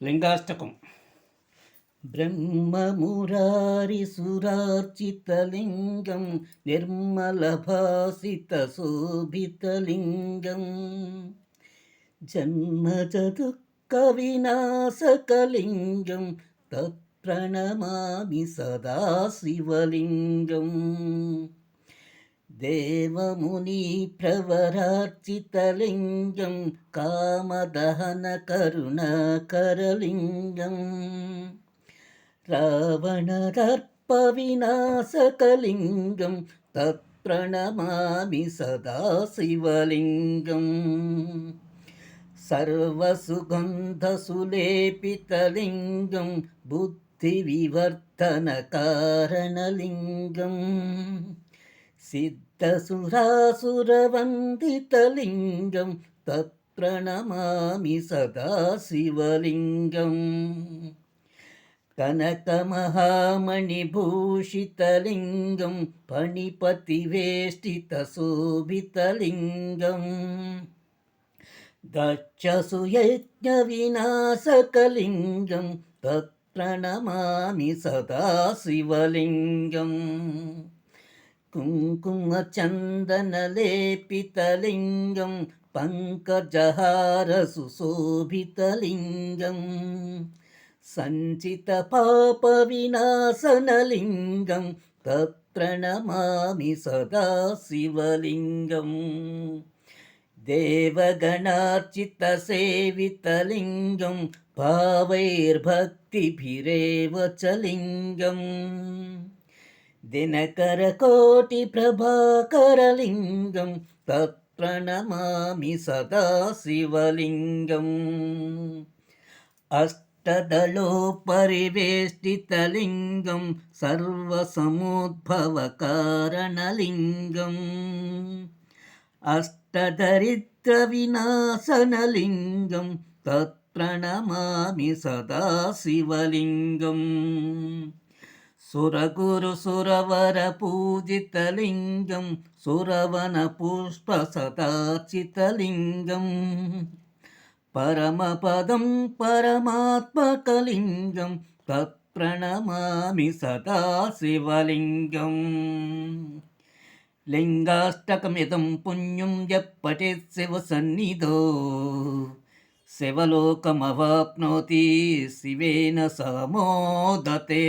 లింగాష్టకం. బ్రహ్మమురారిసురార్చితలింగం నిర్మలభాసితశోభితలింగం జన్మజదుఃఖవినాశకలింగం తత్ప్రణమామి సదా శివలింగం. దేవమునిప్రవరార్చితలింగం కామదహనకరుణాకరలింగం రావణదర్పవినాశకలింగం తత్ప్రణమామి సదా శివలింగం. సర్వసుగంధసులేపితలింగం బుద్ధివివర్ధనకారణలింగం సిద్ధసురాసురవందితలింగం తత్ప్రణమామి సదా శివలింగం. కనకమహామణిభూషితలింగం ఫణిపతివేష్టితశోభితలింగం దక్షసుయజ్ఞవినాశకలింగం తత్ప్రణమామి సదా శివలింగం. కుంకుమచందనలేపితలింగం పంకజహారసుశోభితలింగం సంచితపాపవినాశనలింగం తత్ప్రణమామి సదా శివలింగం. దేవగణార్చితసేవితలింగం భావైర్భక్తిభిరేవ చ లింగం దినకరకోటిప్రభాకరలింగం తత్ప్రణమామి సదా శివలింగం. అష్టదళోపరివేష్టితలింగం సర్వసముద్భవకారణలింగం అష్టదరిద్రవినాశనలింగం తత్ప్రణమామి సదా శివలింగం. సురగురుసురవరపూజితలింగం సురవనపుష్పసదార్చితలింగం పరమపదం పరమాత్మకలింగం తత్ప్రణమామి సదా శివలింగం. లింగాష్టకమిదం పుణ్యం యప్పఠేత్ శివసన్నిధో శివలోకమవాప్నోతి శివేన సహ మోదతే.